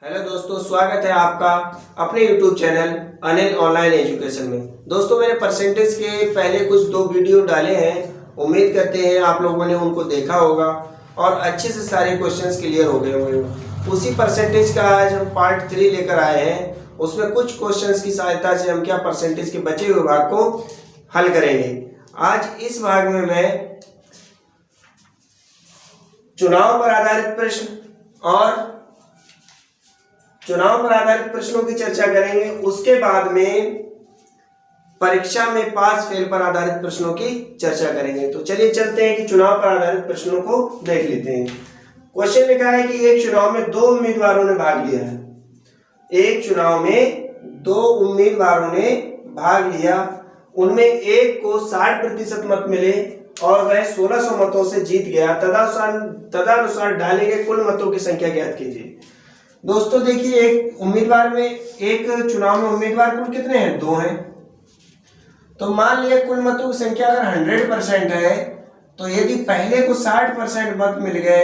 Hello दोस्तों, स्वागत है आपका अपने YouTube channel Anil online education में। दोस्तों, मैंने परसेंटेज के पहले कुछ 2 वीडियो डाले हैं। उम्मीद करते हैं आप लोगों ने उनको देखा होगा और अच्छे से सारे क्वेश्चंस क्लियर हो गए होंगे। उसी परसेंटेज का आज हम पार्ट 3 लेकर आए हैं। उसमें कुछ क्वेश्चंस की सहायता से हम क्या परसेंटेज के बचे हुए भाग को हल करेंगे। आज इस भाग में मैं चुनाव पर आधारित प्रश्नों की चर्चा करेंगे। उसके बाद में परीक्षा में पास फेल पर आधारित प्रश्नों की चर्चा करेंगे। तो चलिए चलते हैं कि चुनाव पर आधारित प्रश्नों को देख लेते हैं। क्वेश्चन लिखा है कि एक चुनाव में 2 उम्मीदवारों ने भाग लिया है। एक चुनाव में 2 उम्मीदवारों ने भाग लिया, उनमें एक को 60% मत मिले और वह 1600 मतों से जीत गया। तदनुसार डाले गए कुल मतों की संख्या ज्ञात कीजिए। दोस्तों देखिए, एक चुनाव में उम्मीदवार कुल कितने हैं? 2 हैं। तो मान लिया कुल मतों की संख्या अगर 100% है, तो यदि पहले को 60% मत मिल गए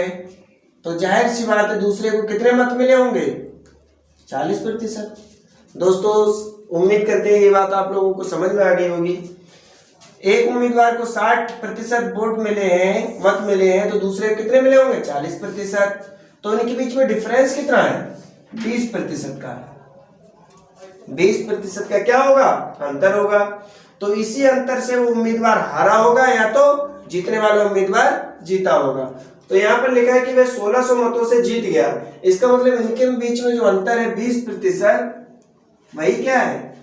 तो जाहिर सी बात है दूसरे को कितने मत मिले होंगे? 40%। दोस्तों उम्मीद करते हैं ये बात आप लोगों को समझ में आ गई होगी। एक उम्मीदवार को 60% वोट मत मिले हैं, तो दूसरे को कितने मिले होंगे? 40%। तो इनके बीच में डिफरेंस कितना है? 20% का। 20% का क्या होगा? अंतर होगा। तो इसी अंतर से वो उम्मीदवार हारा होगा या तो जीतने वाला उम्मीदवार जीता होगा। तो यहाँ पर लिखा है कि वह 1600 मतों से जीत गया। इसका मतलब इनके बीच में जो अंतर है 20%, वही क्या है?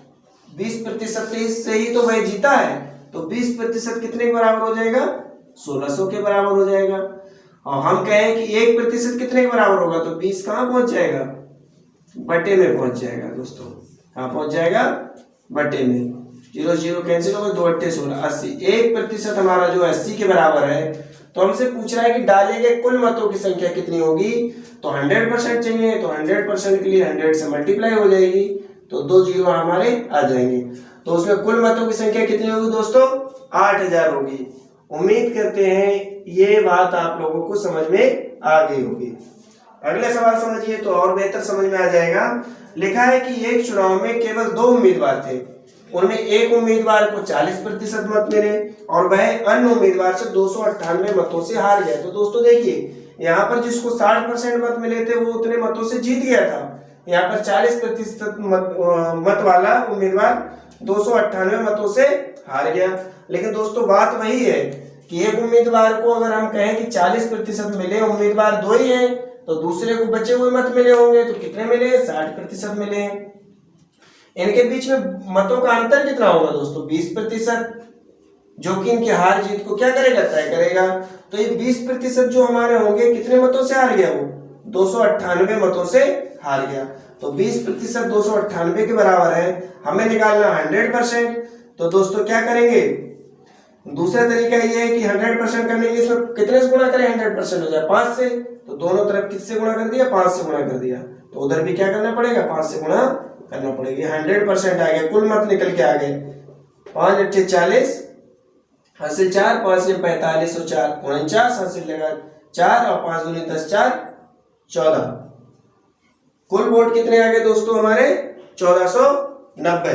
20% से ही तो वह जीता है। तो 20% कितने के बराबर हो जाएगा? 1600 के बराबर हो जाएगा। और हम कहें कि 1% कितने के बराबर होगा? तो 20 कहाँ पहुंच जाएगा? बटे में पहुंच जाएगा। दोस्तों कहाँ पहुंच जाएगा? बटे में। 0 0 कैंसिल होगा, 2 8 16, 80। 1% हमारा जो 80 के बराबर है। तो हमसे पूछ रहा है कि डाले गए कुल मतों की संख्या कितनी होगी। तो 100% चाहिए, तो 100% के लिए 100 से मल्टीप्लाई हो जाएगी, तो 2 0 हमारे आ जाएंगे। तो उसमें कुल मतों की संख्या कितनी होगी दोस्तों? 8000 होगी। उम्मीद करते हैं ये बात आप लोगों को समझ में आ गई होगी। अगले सवाल समझिए तो और बेहतर समझ में आ जाएगा। लिखा है कि एक चुनाव में केवल 2 उम्मीदवार थे, उनमें एक उम्मीदवार को 40% मत मिले और वह अन्य उम्मीदवार से 298 मतों से हार गया। तो दोस्तों देखिए, यहाँ पर जिसको 60% मत मिले थे वो उतने मतों से जीत गया था। यहाँ पर 40% मत वाला उम्मीदवार 298 मतों से हार गया। लेकिन दोस्तों बात वही है कि एक उम्मीदवार को अगर हम कहें कि 40% मिले, उम्मीदवार 2 ही हैं, तो दूसरे को बचे हुए मत मिले होंगे। तो कितने मिले? 60% मिले। इनके बीच में मतों का अंतर कितना होगा दोस्तों? 20%, जो कि इनकी हार जीत को क्या करेगा? तय करेगा। तो ये 20% जो हमारे होंगे, कितने मतों से हार गया वो? 298 मतों से हार गया। तो 20% 298 के बराबर है। हमें निकालना 100%। तो दोस्तों क्या करेंगे? दूसरा तरीका ये है कि 100% करने के लिए इसमें कितने से गुणा करें? 100% हो जाए 5 से। तो दोनों तरफ किससे गुणा कर दिया? 5 से गुणा कर दिया। तो उधर भी क्या करना पड़ेगा? 5 से गुणा करना पड़ेगा। 100% आ गया, कुल मत निकल के आ गए। 5 8 40, हासिल 4, 5 45 और 4 49, हासिल लगा 4 और 5 दूनी 10, 4 14। कुल वोट कितने आ गए दोस्तों हमारे? 1490।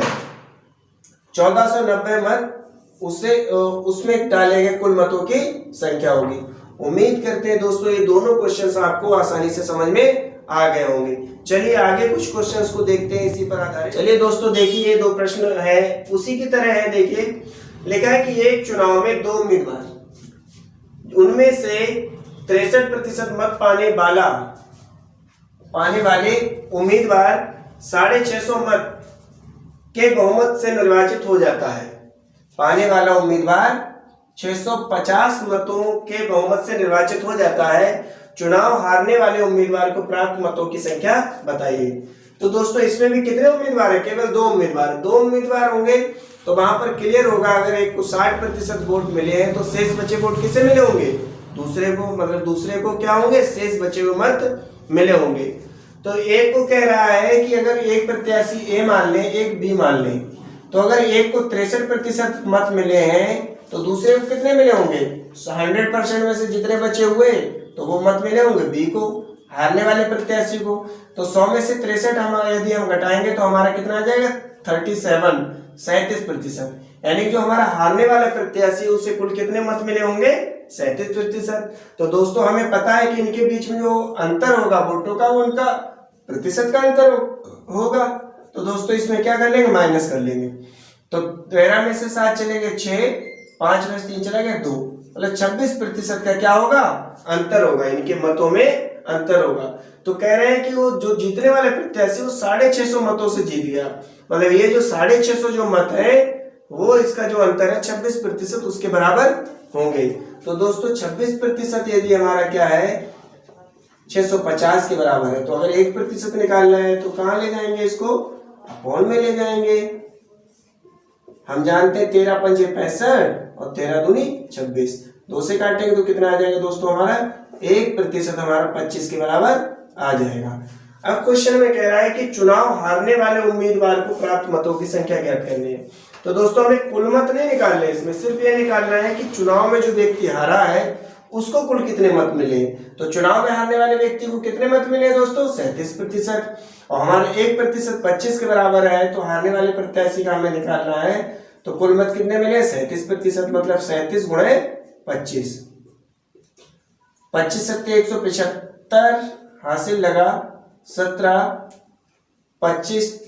1490 मत उसमें डाले गए कुल मतों की संख्या होगी। उम्मीद करते हैं दोस्तों ये दोनों क्वेश्चंस आपको आसानी से समझ में आ गए होंगे। चलिए आगे कुछ क्वेश्चंस को देखते हैं इसी पर आधारित। चलिए दोस्तों देखिए, ये 2 प्रश्न है उसी की तरह है। देखिए लिखा है कि एक चुनाव में 2 उम्मीदवार, उनमें से 63% मत पाने वाले उम्मीदवार 650 मत के बहुमत से निर्वाचित हो जाता है। पाने वाला उम्मीदवार 650 मतों के बहुमत से निर्वाचित हो जाता है। चुनाव हारने वाले उम्मीदवार को प्राप्त मतों की संख्या बताइए। तो दोस्तों इसमें भी कितने उम्मीदवार है? केवल 2 उम्मीदवार। 2 उम्मीदवार होंगे तो वहां पर क्लियर होगा, अगर एक को 60% वोट मिले हैं तो शेष बचे वोट किसे मिले होंगे? दूसरे को। मतलब दूसरे को क्या होंगे? शेष बचे हुए मत मिले होंगे। तो एक को कह रहा है कि अगर एक प्रत्याशी ए मान ले, एक बी मान ले, तो अगर एक को 63% मत मिले हैं तो दूसरे को कितने मिले होंगे? 100% में से जितने बचे हुए तो वो मत मिले होंगे बी को। हारने वाले प्रत्याशी को। तो 100 में से 63 हम यदि हम घटाएंगे तो हमारा कितना आ जाएगा 37%। यानी जो हमारा हारने वाला प्रत्याशी उसे कुल कितने मत मिले होंगे 37%। तो दोस्तों हमें पता है कि इनके बीच में जो अंतर होगा वोटों का वो उनका प्रतिशत का अंतर होगा। तो दोस्तों इसमें क्या कर लेंगे माइनस कर लेंगे। तो 13 में से 7 चले गए 6, 5 में से 3 चले गए 2, मतलब 26% का क्या होगा अंतर होगा, इनके मतों में अंतर होगा। तो कह रहे हैं कि वो जो जीतने वाले प्रत्याशी वो 650 मतों से जीत गया, मतलब ये जो 650 जो मत है वो इसका जो अंतर है 26% उसके बराबर होंगे। तो दोस्तों 26% यदि हमारा क्या है 650 के बराबर है, तो अगर 1% निकालना है तो कहाँ ले जाएंगे इसको अपॉन में ले जाएंगे। हम जानते हैं 13 पंजे 65 और 13 दूनी 26, 2 से काटेंगे तो कितना आ जाएगा दोस्तों हमारा 1% हमारा 25 के बराबर आ जाएगा। अब क्वेश्चन में कह रहा है कि चुनाव हारने वाले उम्मीदवार को प्राप्त मतों की संख्या ज्ञात करनी है। तो दोस्तों हमें कुल मत नहीं निकालने, इसमें सिर्फ ये निकालना है कि चुनाव में जो व्यक्ति हारा है उसको कुल कितने मत मिले। तो चुनाव में हारने वाले व्यक्ति को कितने मत मिले दोस्तों 37%, और हमारे 1% 25 के बराबर है, तो हारने वाले प्रत्याशी का हमें निकालना है। तो कुल मत कितने मिले 37%, मतलब 37 गुणे 25, 25 सत्ते 175 हासिल लगा 17, 25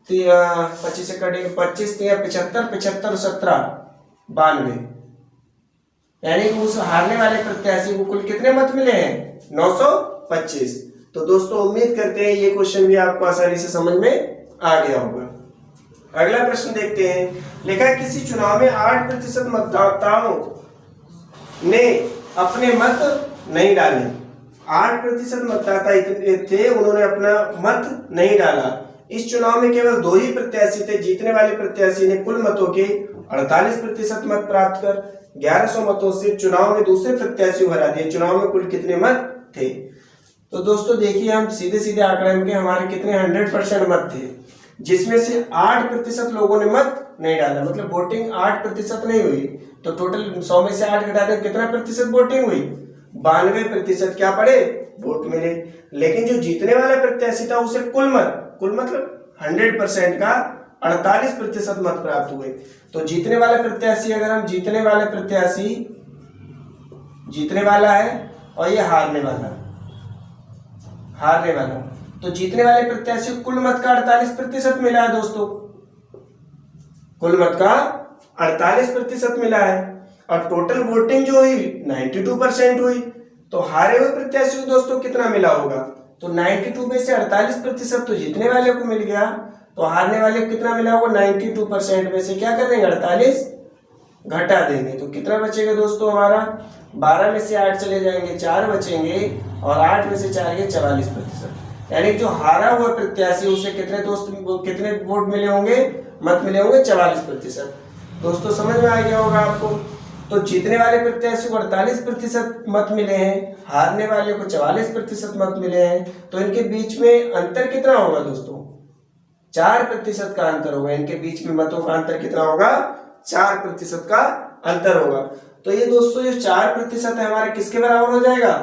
से कटेंगे 25 75, 75 17 92, यानी कि उस हारने वाले प्रत्याशी को कुल कितने मत मिले हैं 925। तो दोस्तों उम्मीद करते हैं ये क्वेश्चन भी आपको आसानी से समझ में आ गया होगा। अगला प्रश्न देखते हैं। लिखा है किसी चुनाव में 8% मतदाताओं ने अपने मत नहीं डाले। 8% मतदाता थे, उन्होंने अपना मत नहीं डाला। इस चुनाव में केवल 2 ही प्रत्याशी थे। जीतने वाले प्रत्याशी ने कुल मतों के 48% मत प्राप्त कर 1100 मतों से चुनाव में दूसरे प्रत्याशी को हरा दिया। चुनाव में कुल कितने मत थे। तो दोस्तों देखिए हम सीधे सीधे आंकड़े में हमारे कितने 100% मत थे, जिसमें से 8% लोगों ने मत नहीं डाला, मतलब वोटिंग 8% नहीं हुई। तो टोटल 100 में से 8 घटा दें कितना प्रतिशत वोटिंग हुई 92% क्या पड़े वोट मिले। लेकिन जो जीतने वाला प्रत्याशी था उसे कुल मतलब 100% का 48% मत प्राप्त हुए। तो जीतने वाला प्रत्याशी, अगर हम जीतने वाला है और ये हारने वाला, तो जीतने वाले प्रत्याशी कुल मत का 48% मिला है दोस्तों, कुल मत का 48% मिला है। और टोटल वोटिंग जो हुई 92% हुई। तो हारे हुए प्रत्याशी को दोस्तों कितना मिला होगा, तो 92 में से 48% तो जीतने वाले को मिल गया, तो हारने वाले को कितना मिला होगा 92% में से क्या कर देंगे 48 घटा देंगे। तो कितना बचेगा दोस्तों हमारा 12 में से 8 चले जाएंगे 4 बचेंगे, और 8 में से 4 गए 44%। यानी जो हारा हुआ प्रत्याशी उसे कितने वोट मिले होंगे मत मिले होंगे 44%। दोस्तों समझ में आ गया होगा आपको। तो जीतने वाले प्रत्याशी को 48% मत मिले हैं, हारने वाले को 44% मत मिले हैं। तो इनके बीच में अंतर कितना होगा दोस्तों 4% का अंतर होगा। इनके बीच में मतों का अंतर कितना होगा 4% का अंतर होगा। तो ये दोस्तों जो 4% है हमारे किसके बराबर हो जाएगा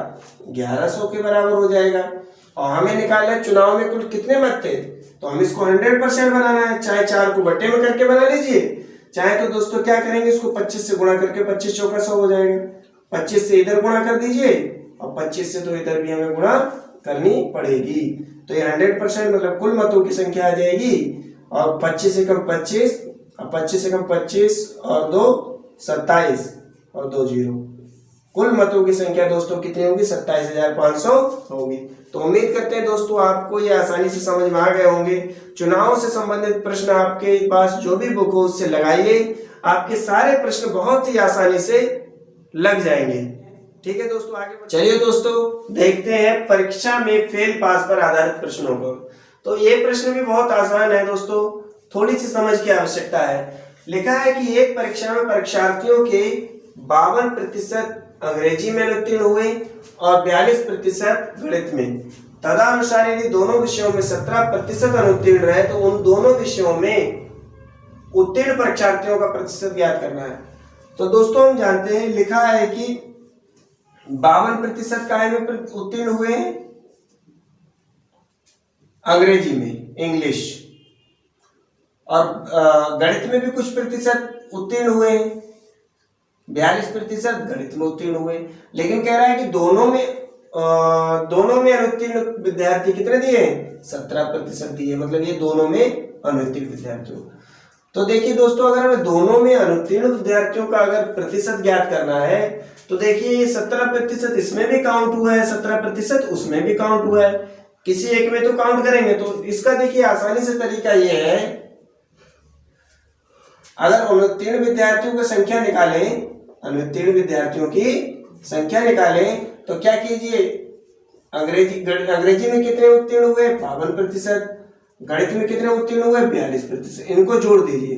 1100 के बराबर हो जाएगा। और हमें निकालना है चुनाव में कुल कितने मत थे, तो हम इसको 100% बनाना है। चाहे 4 को बट्टे में करके बना लीजिए, चाहे तो दोस्तों क्या करेंगे इसको 25 से गुणा करके 25 चौका 100 हो जाएगा। 25 से इधर गुणा कर दीजिए और 25 से तो इधर भी हमें गुणा करनी पड़ेगी। तो ये 100% मतलब कुल मतों की संख्या आ जाएगी। और 25 से कम 25 और 25 से कम 25 और 2 27 और 2 0, कुल मतों की संख्या दोस्तों कितनी होगी 27,500 होगी। तो उम्मीद करते हैं दोस्तों आपको ये आसानी से समझ में आ गए होंगे। चुनाव से संबंधित प्रश्न आपके पास जो भी बुक हो उससे लगाइए, आपके सारे प्रश्न बहुत ही आसानी से लग जाएंगे। ठीक है दोस्तों, आगे चलिए दोस्तों देखते हैं परीक्षा में फेल पास पर आधारित प्रश्नों को। तो ये प्रश्न भी बहुत आसान है दोस्तों, थोड़ी सी समझ की आवश्यकता है। लिखा है कि एक परीक्षा में परीक्षार्थियों के 52% अंग्रेजी में उत्तीर्ण हुए और 42% गणित में। तदनुसार यदि दोनों विषयों में 17% अनुत्तीर्ण रहे तो उन दोनों विषयों में उत्तीर्ण परीक्षार्थियों का प्रतिशत ज्ञात करना है। तो दोस्तों हम जानते हैं लिखा है कि 52% काय में उत्तीर्ण हुए हैं अंग्रेजी में, इंग्लिश, और गणित में भी कुछ प्रतिशत उत्तीर्ण हुए, 42% गणित में उत्तीर्ण हुए। लेकिन कह रहा है कि दोनों में अनुत्तीर्ण विद्यार्थी कितने दिए, 17% दिए, मतलब ये दोनों में अनुत्तीर्ण विद्यार्थियों। तो देखिए दोस्तों, अगर हमें दोनों में अनुत्तीर्ण विद्यार्थियों का अगर प्रतिशत ज्ञात करना है तो देखिए ये 17% इसमें भी काउंट हुआ है, 17% उसमें भी काउंट हुआ है, किसी एक में तो काउंट करेंगे। तो इसका देखिए आसानी से तरीका ये है, अगर अनुत्तीर्ण विद्यार्थियों की संख्या निकालें, अनुत्तीर्ण विद्यार्थियों की संख्या निकालें तो क्या कीजिए, अंग्रेजी में कितने उत्तीर्ण हुए, 52%, गणित में कितने उत्तीर्ण हुए, 42%, इनको जोड़ दीजिए।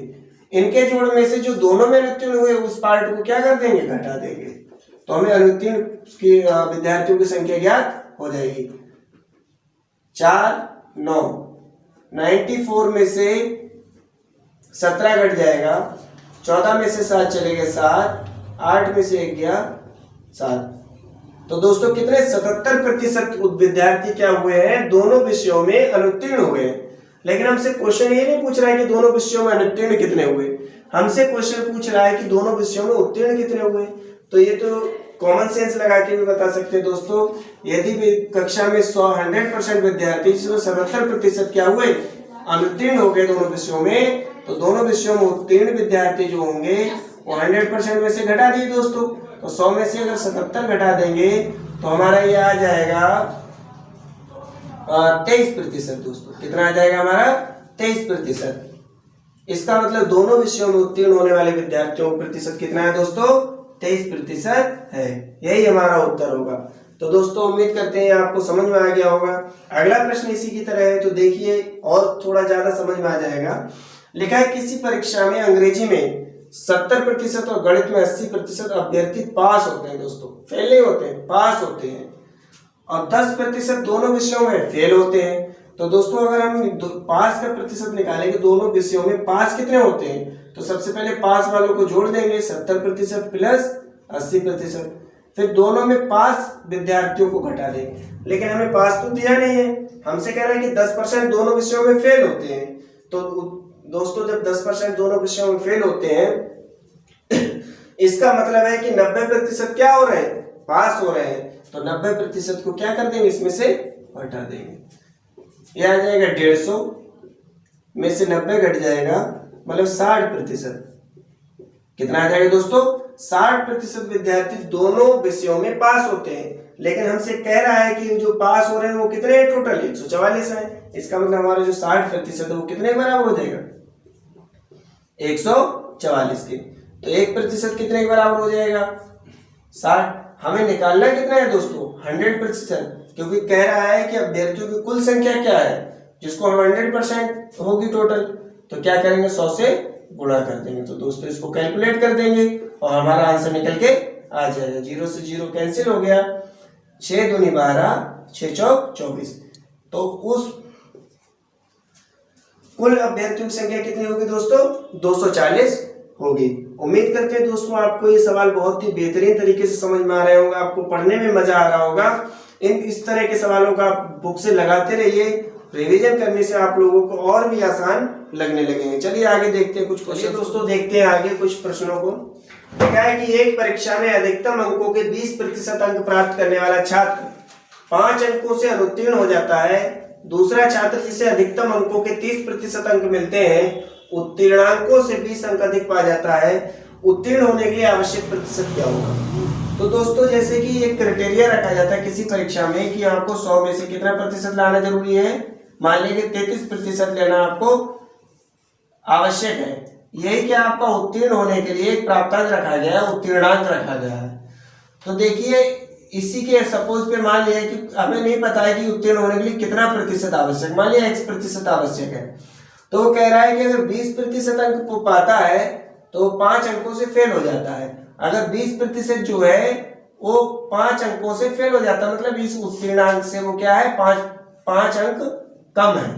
इनके जोड़ में से जो दोनों में अनुत्तीर्ण हुए उस पार्ट को क्या कर देंगे, घटा देंगे, तो हमें अनुत्तीर्ण की विद्यार्थियों की संख्या ज्ञात हो जाएगी। 4 9, 94 में से 17 घट जाएगा, 14 में से 7 चले गए 7, 8 में से 1 गया 7। तो दोस्तों कितने, 77% विद्यार्थी क्या हुए हैं, दोनों विषयों में अनुत्तीर्ण हुए हैं। लेकिन हमसे क्वेश्चन ये नहीं पूछ रहा है कि दोनों विषयों में अनुत्तीर्ण कितने हुए, हमसे क्वेश्चन पूछ रहा है कि दोनों विषयों में उत्तीर्ण कितने हुए। तो ये तो कॉमन सेंस लगा के भी बता सकते हैं दोस्तों, यदि भी कक्षा में 100% विद्यार्थी जिसमें 77% क्या हुए, अनुत्तीर्ण हो गए दोनों विषयों में, तो दोनों विषयों में उत्तीर्ण विद्यार्थी जो होंगे वो 100% में से घटा दिए दोस्तों। तो 100 में से अगर 77 घटा देंगे तो हमारा ये आ जाएगा 23% दोस्तों। कितना आ जाएगा हमारा, 23%। इसका मतलब दोनों विषयों में उत्तीर्ण होने वाले विद्यार्थियों का प्रतिशत कितना है दोस्तों, 23% है। यही हमारा उत्तर होगा। तो दोस्तों उम्मीद करते हैं आपको समझ में आ गया होगा। अगला प्रश्न इसी की तरह है, तो देखिए और थोड़ा ज्यादा समझ में आ जाएगा। लिखा है किसी परीक्षा में अंग्रेजी में 70% और गणित में 80% अभ्यर्थी पास होते हैं दोस्तों, फेल नहीं होते हैं, पास होते हैं, और 10% दोनों विषयों में फेल होते हैं। तो दोस्तों अगर हम पास का प्रतिशत निकालेंगे, दोनों विषयों में पास कितने होते हैं, तो सबसे पहले पास वालों को जोड़ देंगे, 70% प्लस 80%, फिर दोनों में पास विद्यार्थियों को घटा देंगे। लेकिन हमें पास तो दिया नहीं है, हमसे कह रहा है कि 10% दोनों विषयों में फेल होते हैं। तो दोस्तों जब 10% दोनों विषयों में फेल होते हैं इसका मतलब है कि 90% क्या हो रहे हैं, पास हो रहे हैं। तो 90% को क्या कर देंगे, इसमें से हटा देंगे। यह आ जाएगा 150 में से 90 घट जाएगा, मतलब 60%। कितना आ जाएगा दोस्तों, 60% विद्यार्थी दोनों विषयों में पास होते हैं। लेकिन हमसे कह रहा है कि जो पास हो रहे हैं वो कितने हैं, टोटल 144 है। इसका मतलब हमारा जो 60% है वो कितने बराबर हो जाएगा, 144 के। तो 1% कितने के बराबर हो जाएगा, 60। हमें निकालना कितना है दोस्तों, 100%, क्योंकि कह रहा है कि अभ्यर्थियों की कुल संख्या क्या है, जिसको हम 100% होगी टोटल, तो क्या करेंगे, 100 से गुणा कर देंगे। तो दोस्तों इसको कैलकुलेट कर देंगे और हमारा आंसर निकल के आ जाएगा। 0 से 0 कैंसिल हो गया, 6 दूनी 12, 6 चौक 24। तो उस कुल अभ्यर्थियों की संख्या कितनी होगी दोस्तों, 240 होगी। उम्मीद करते हैं दोस्तों आपको ये सवाल बहुत ही बेहतरीन तरीके से समझ में आ रहे होंगे, आपको पढ़ने में मजा आ रहा होगा। इस तरह के सवालों का बुक से लगाते रहिए, रिवीजन करने से आप लोगों को और भी आसान लगने लगेंगे। चलिए आगे देखते हैं कुछ क्वेश्चन दोस्तों, देखते हैं आगे कुछ प्रश्नों को। क्या है कि एक परीक्षा में अधिकतम अंकों के 20% अंक प्राप्त करने वाला छात्र 5 अंकों से अनुत्तीर्ण हो जाता है। दूसरा छात्र जिसे अधिकतम अंकों के 30% अंक मिलते हैं, उत्तीर्णांकों से 20 अंक अधिक पा जाता है। उत्तीर्ण होने के लिए आवश्यक प्रतिशत क्या होगा। तो दोस्तों जैसे कि एक क्राइटेरिया रखा जाता है किसी परीक्षा में कि आपको 100 में से कितना प्रतिशत लाना जरूरी है, मान लीजिए 33% लेना आपको आवश्यक है। यही क्या आपका उत्तीर्ण होने के लिए एक प्राप्तांक रखा गया है, उत्तीर्णांक रखा गया है। तो देखिए इसी के सपोज पे मान लिया कि हमें नहीं पता है कि उत्तीर्ण होने के लिए कितना प्रतिशत आवश्यक, मान लिया X% आवश्यक है, तो वो कह रहा है कि अगर 20% अंक पाता है तो 5 अंकों से फेल हो जाता है। अगर 20% जो है वो 5 अंकों से फेल हो जाता है, मतलब इस उत्तीर्णांक से वो क्या है, 5 अंक कम है।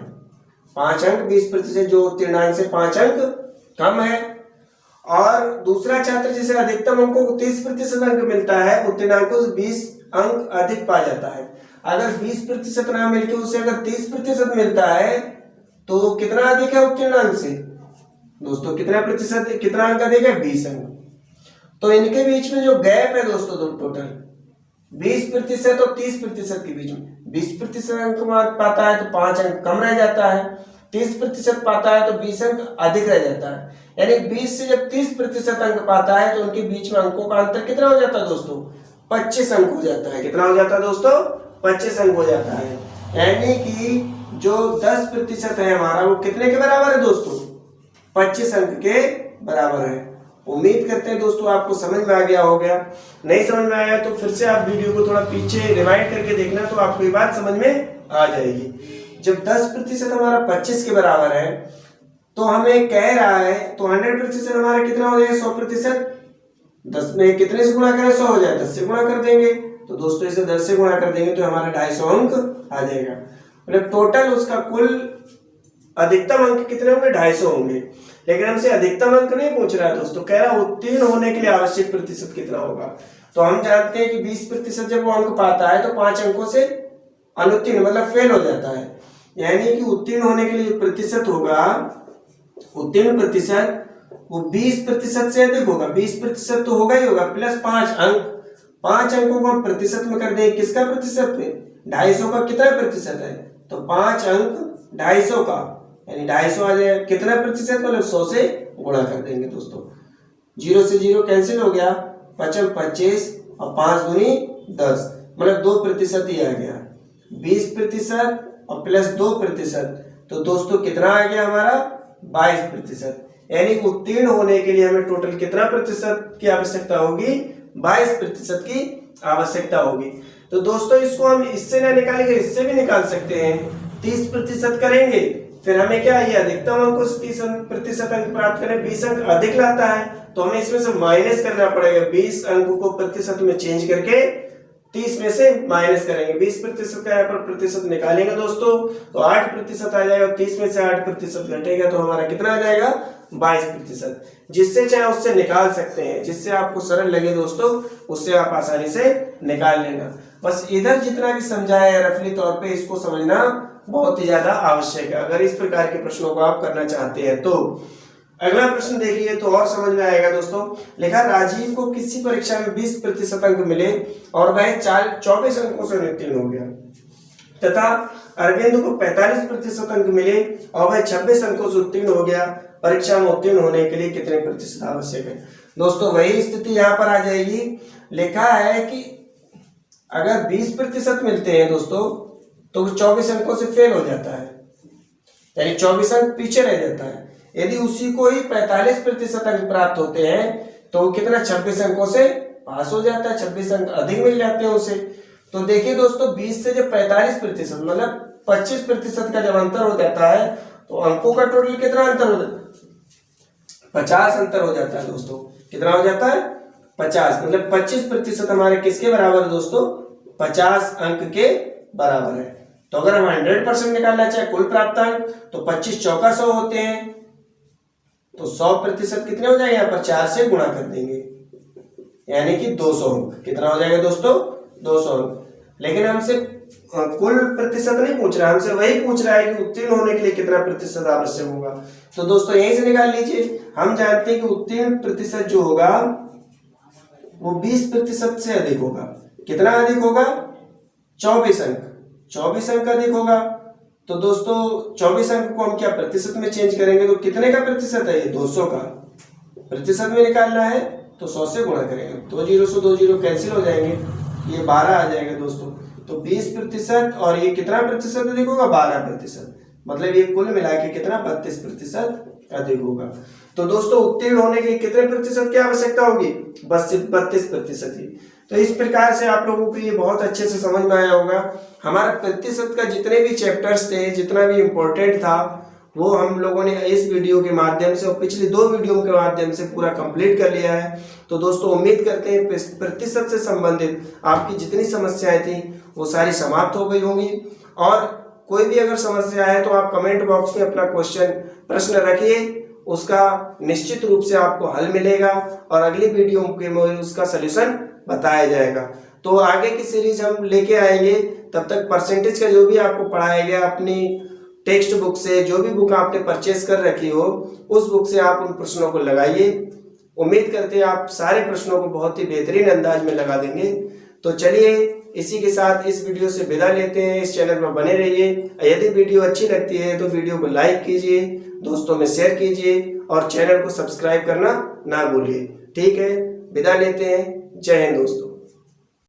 5 अंक 20% जो उत्तीर्णांक से 5 अंक कम है। और दूसरा छात्र जिसे अधिकतम अंकों को 30% अंक मिलता है, उत्तीर्णांकों से 20 अंक अधिक पा जाता है। अगर 20% ना मिलके उसे अगर 30% मिलता है तो कितना अधिक है उत्तीर्ण अंक से दोस्तों, कितना प्रतिशत, कितना अंक अधिक है, 20 अंक। तो इनके बीच में जो गैप है दोस्तों टोटल 20% और 30% के बीच में 20% अंक पाता है तो 5 अंक कम रह जाता है, 30% पाता है तो 20 अंक अधिक रह जाता है। यानी 20 से जब 30% अंक पाता है तो उनके बीच में अंकों का अंतर कितना हो जाता है दोस्तों, 25 अंक हो जाता है। कितना हो जाता है दोस्तों, 25 अंक हो जाता है। यानी कि जो 10% है हमारा वो कितने के बराबर है दोस्तों, 25 अंक के बराबर है। उम्मीद करते हैं दोस्तों आपको समझ में आ गया होगा। नहीं समझ में आया तो फिर से आप वीडियो को थोड़ा पीछे रिवाइंड करके देखना, तो आपको ये बात समझ में आ जाएगी। जब 10% हमारा 25 के बराबर है तो हमें कह रहा है तो 100% हमारा कितना हो जाएगा, 100%। 10 में कितने से गुणा करें, 100 हो जाए, 10 से गुणा कर देंगे तो दोस्तों इसे 10 से गुणा कर देंगे तो हमारा 250 अंक आ जाएगा। मतलब टोटल उसका कुल अधिकतम अंक कितने होंगे, 250 होंगे। लेकिन हमसे अधिकतम अंक नहीं पूछ रहा है दोस्तों, कह रहा है उत्तीर्ण होने के लिए आवश्यक प्रतिशत कितना होगा। तो हम जानते हैं कि 20% जब वो अंक पाता है तो 5 अंकों से अनुत्तीर्ण मतलब फेल हो जाता है। यानी कि उत्तीर्ण होने के लिए प्रतिशत होगा, उत्तीर्ण प्रतिशत वो 20% से अधिक होगा। 20% तो होगा ही होगा, प्लस 5 अंक। 5 अंकों को हम प्रतिशत में कर देंगे, किसका प्रतिशत में, 250 का कितना प्रतिशत है, तो 5 अंक 250 का, यानी 250 आ जाएगा। कितना प्रतिशत मतलब 100 से गुणा कर देंगे दोस्तों। 0 से 0 कैंसिल हो गया, 5 25 और 5 दूनी 10, मतलब 2% ही आ गया। 20% और प्लस 2%, तो दोस्तों कितना आ गया हमारा, 22%। यानी उत्तीर्ण होने के लिए हमें टोटल कितना प्रतिशत की आवश्यकता होगी, 22% की आवश्यकता होगी। तो दोस्तों इसको हम इससे ना निकालेंगे, इससे भी निकाल सकते हैं। 30% करेंगे फिर हमें क्या, ये अधिकतम अंकों से 30% अंक प्राप्त करें, 20 अंक अधिक लाता है तो हमें इसमें से माइनस करना पड़ेगा। 20 अंकों को प्रतिशत में चेंज करके 30 में से माइनस करेंगे। 20% का यहाँ पर प्रतिशत निकालेंगे दोस्तों तो 8% आ जाएगा। 30 में से 8% घटेगा तो हमारा कितना आ जाएगा, 22%। जिससे चाहे उससे निकाल सकते हैं, जिससे आपको सरल लगे दोस्तों उससे आप आसानी से निकाल लेना। बस इधर जितना भी समझाया है रफली तौर पे इसको समझना बहुत ही ज्यादा आवश्यक है अगर इस प्रकार के प्रश्नों को आप करना चाहते हैं तो। अगला प्रश्न देखिए तो और समझ में आएगा दोस्तों। लिखा राजीव को किसी परीक्षा में 20% अंक मिले और वह 24 अंकों से उत्तीर्ण हो गया, तथा अरविंद को 45% अंक मिले और वह 26 अंकों से उत्तीर्ण हो गया। परीक्षा में उत्तीर्ण होने के लिए कितने प्रतिशत आवश्यक है। दोस्तों वही स्थिति यहाँ पर आ जाएगी। लिखा है कि अगर 20% मिलते हैं दोस्तों तो 24 अंकों से फेल हो जाता है, यानी 24 अंक पीछे रह जाता है। यदि उसी को ही 45% अंक प्राप्त होते हैं तो वो कितना, 26 अंकों से पास हो जाता है, 26 अंक अधिक मिल जाते हैं उसे। तो देखिए दोस्तों 20 से जब 45% मतलब 25% का जब अंतर हो जाता है तो अंकों का टोटल कितना अंतर हो जाता है, 50 अंतर हो जाता है दोस्तों। कितना हो जाता है, 50, मतलब 25% हमारे किसके बराबर है दोस्तों, 50 अंक के बराबर है। तो अगर हम 100% निकालना चाहे कुल प्राप्त अंक तो 25 चौका 100 होते हैं, तो 100% कितने हो जाएंगे, यहाँ पर 4 से गुणा कर देंगे, यानी कि 200 अंक। कितना हो जाएगा दोस्तों, 200 अंक। लेकिन हमसे कुल प्रतिशत नहीं पूछ रहा है, हमसे वही पूछ रहा है कि उत्तीर्ण होने के लिए कितना प्रतिशत आवश्यक होगा। तो दोस्तों यहीं से निकाल लीजिए। हम जानते हैं कि उत्तीर्ण प्रतिशत जो होगा वो 20% से अधिक होगा। कितना अधिक होगा, 24 अंक, 24 अंक अधिक होगा। तो दोस्तों 24 अंक को हम क्या प्रतिशत में चेंज करेंगे तो कितने का प्रतिशत है, ये 200 का प्रतिशत में निकालना है तो 100 से गुणा करेंगे। 2 0 से 2 0 कैंसिल हो जाएंगे, ये 12 आ जाएगा दोस्तों। तो 20% और ये कितना प्रतिशत अधिक होगा, 12%, मतलब ये कुल मिला के कितना 32% अधिक होगा। तो दोस्तों उत्तीर्ण होने के लिए कितने प्रतिशत की आवश्यकता होगी, बस सिर्फ 32% ही। तो इस प्रकार से आप लोगों को ये बहुत अच्छे से समझ में आया होगा। हमारा प्रतिशत का जितने भी चैप्टर्स थे, जितना भी इम्पोर्टेंट था वो हम लोगों ने इस वीडियो के माध्यम से और पिछले 2 वीडियो के माध्यम से पूरा कंप्लीट कर लिया है। तो दोस्तों उम्मीद करते हैं प्रतिशत से संबंधित आपकी जितनी समस्याएं थी वो सारी समाप्त हो गई होंगी। और कोई भी अगर समस्या है तो आप कमेंट बॉक्स में अपना प्रश्न रखिए, उसका निश्चित रूप से आपको हल मिलेगा और अगली वीडियो में उसका सलूशन बताया जाएगा। तो आगे की सीरीज हम लेके आएंगे, तब तक परसेंटेज का जो भी आपको पढ़ाया गया अपनी टेक्स्ट बुक से, जो भी बुक आपने परचेस कर रखी हो उस बुक से आप उन प्रश्नों को लगाइए। उम्मीद करते हैं आप सारे प्रश्नों को बहुत ही बेहतरीन अंदाज में लगा देंगे। तो चलिए इसी के साथ इस वीडियो से विदा लेते हैं। इस चैनल पर बने रहिए। यदि वीडियो अच्छी लगती है तो वीडियो को लाइक कीजिए, दोस्तों में शेयर कीजिए और चैनल को सब्सक्राइब करना ना भूलिए। ठीक है, विदा लेते हैं। जय हिंद दोस्तों।